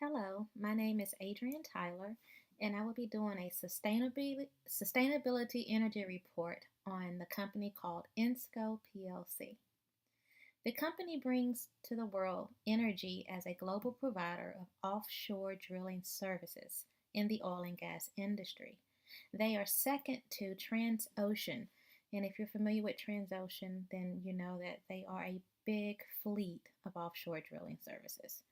Hello, my name is Adrian Tyler, and I will be doing a sustainability energy report on the company called Ensco PLC. The company brings to the world energy as a global provider of offshore drilling services in the oil and gas industry. They are second to Transocean, and if you're familiar with Transocean, then you know that they are a big fleet of offshore drilling services.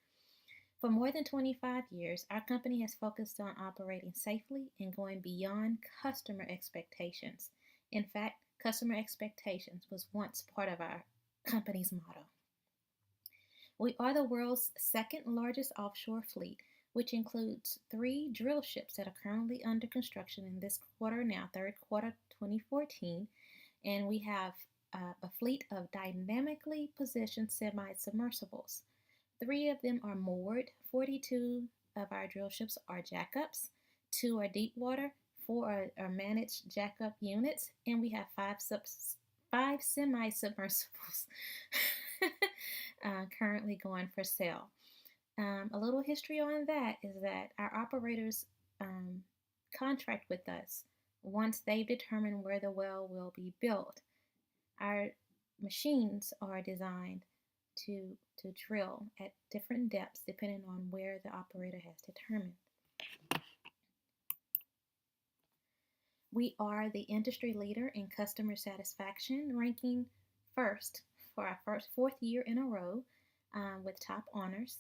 For more than 25 years, our company has focused on operating safely and going beyond customer expectations. In fact, customer expectations was once part of our company's motto. We are the world's second largest offshore fleet, which includes three drill ships that are currently under construction in this quarter now, third quarter 2014, and we have a fleet of dynamically positioned semi submersibles. Three of them are moored, 42 of our drill ships are jackups, two are deep water, four are managed jackup units, and we have five semi submersibles currently going for sale. A little history on that is that our operators contract with us once they've determined where the well will be built. Our machines are designed to drill at different depths depending on where the operator has determined. We are the industry leader in customer satisfaction, ranking first for our fourth year in a row with top honors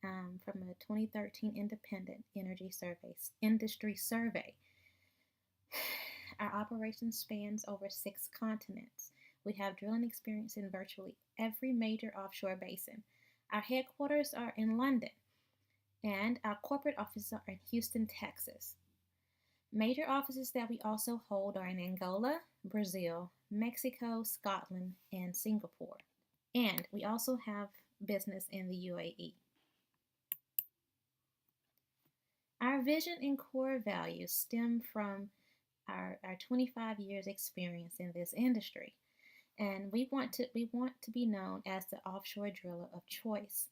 from the 2013 Independent Energy Industry Survey. Our operation spans over 6 continents. We have drilling experience in virtually every major offshore basin. Our headquarters are in London, and our corporate offices are in Houston, Texas. Major offices that we also hold are in Angola, Brazil, Mexico, Scotland, and Singapore. And we also have business in the UAE. Our vision and core values stem from our 25 years experience in this industry. And we want to be known as the offshore driller of choice.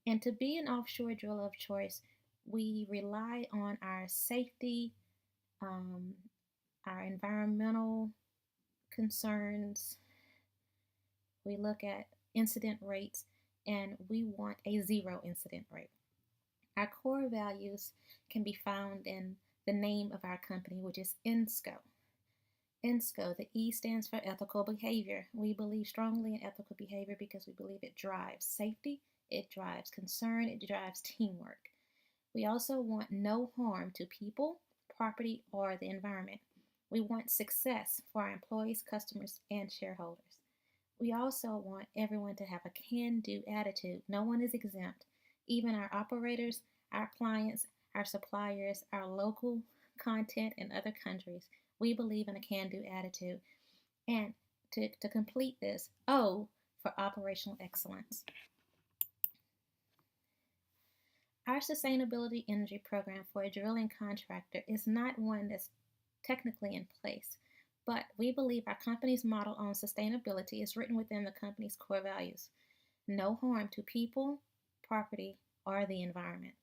And to be an offshore driller of choice, we rely on our safety, our environmental concerns. We look at incident rates, and we want a zero incident rate. Our core values can be found in the name of our company, which is Ensco. Ensco, the E stands for ethical behavior. We believe strongly in ethical behavior because we believe it drives safety, it drives concern, it drives teamwork. We also want no harm to people, property, or the environment. We want success for our employees, customers, and shareholders. We also want everyone to have a can-do attitude. No one is exempt. Even our operators, our clients, our suppliers, our local content in other countries. We believe in a can-do attitude. And to complete this, O for operational excellence. Our sustainability energy program for a drilling contractor is not one that's technically in place, but we believe our company's model on sustainability is written within the company's core values. No harm to people, property, or the environment.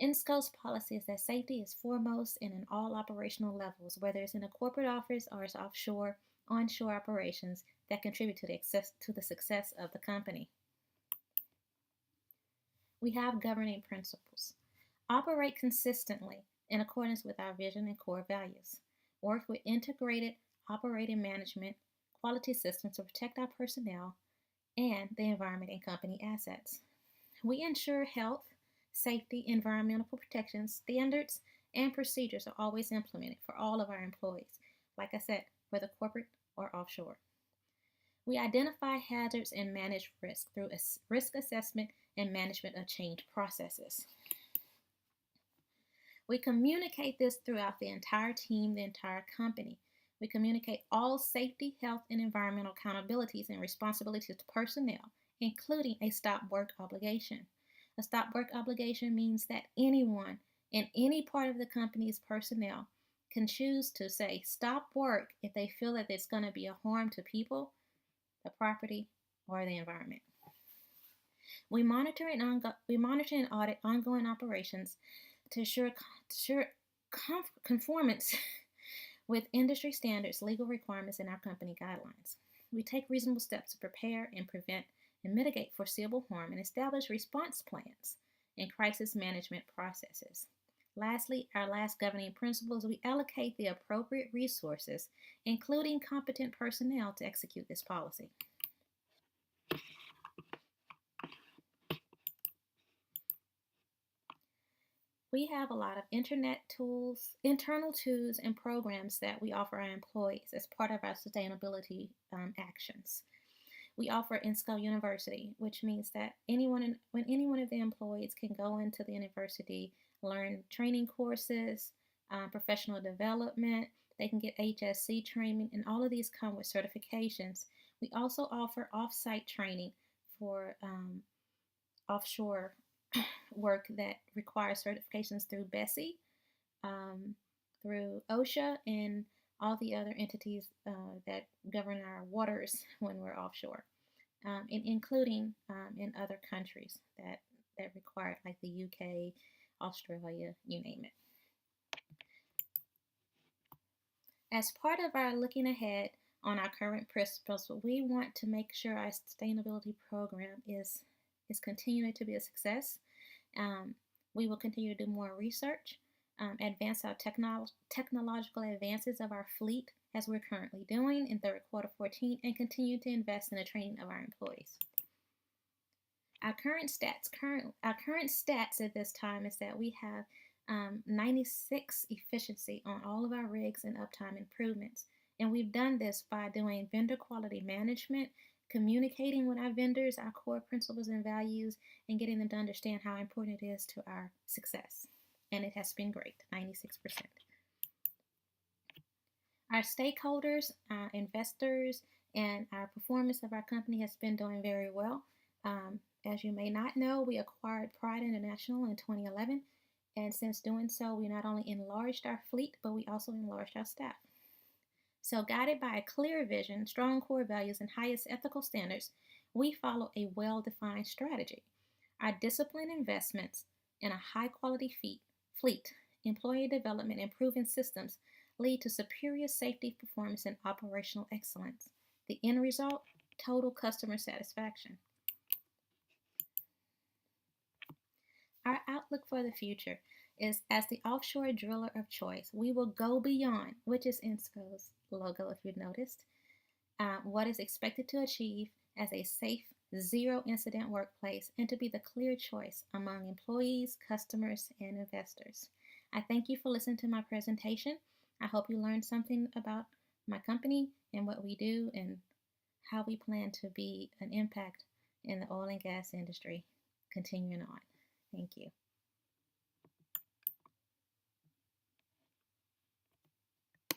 Ensco's policy is that safety is foremost and in all operational levels, whether it's in a corporate office or it's offshore, onshore operations that contribute to the success of the company. We have governing principles. Operate consistently in accordance with our vision and core values. Work with integrated operating management, quality systems to protect our personnel and the environment and company assets. We ensure health, safety, environmental protection standards, and procedures are always implemented for all of our employees, like I said, whether corporate or offshore. We identify hazards and manage risk through risk assessment and management of change processes. We communicate this throughout the entire team, the entire company. We communicate all safety, health, and environmental accountabilities and responsibilities to personnel, including a stop work obligation. A stop work obligation means that anyone in any part of the company's personnel can choose to say stop work if they feel that it's going to be a harm to people, the property, or the environment. We monitor and audit ongoing operations to ensure conformance with industry standards, legal requirements, and our company guidelines. We take reasonable steps to prepare and prevent and mitigate foreseeable harm and establish response plans and crisis management processes. Lastly, our last governing principle is we allocate the appropriate resources, including competent personnel, to execute this policy. We have a lot of internal tools, and programs that we offer our employees as part of our sustainability actions. We offer Ensco University, which means that when any one of the employees can go into the university, learn training courses, professional development. They can get HSC training, and all of these come with certifications. We also offer off-site training for offshore work that requires certifications through BSEE, through OSHA, and all the other entities that govern our waters when we're offshore, and including in other countries that require it, like the UK, Australia, you name it. As part of our looking ahead on our current principles, we want to make sure our sustainability program is continuing to be a success. We will continue to do more research, advance our technological advances of our fleet as we're currently doing in third quarter 14, and continue to invest in the training of our employees. Our current stats at this time is that we have 96 efficiency on all of our rigs and uptime improvements. And we've done this by doing vendor quality management, communicating with our vendors our core principles and values, and getting them to understand how important it is to our success. And it has been great, 96%. Our stakeholders, our investors, and our performance of our company has been doing very well. As you may not know, we acquired Pride International in 2011, and since doing so, we not only enlarged our fleet, but we also enlarged our staff. So, guided by a clear vision, strong core values, and highest ethical standards, we follow a well-defined strategy. Our disciplined investments in a high-quality fleet, employee development, and proven systems lead to superior safety performance and operational excellence. The end result, total customer satisfaction. Our outlook for the future is, as the offshore driller of choice, we will go beyond, which is Ensco's logo if you've noticed, what is expected to achieve as a safe, zero-incident workplace, and to be the clear choice among employees, customers, and investors. I thank you for listening to my presentation. I hope you learned something about my company and what we do and how we plan to be an impact in the oil and gas industry continuing on. Thank you.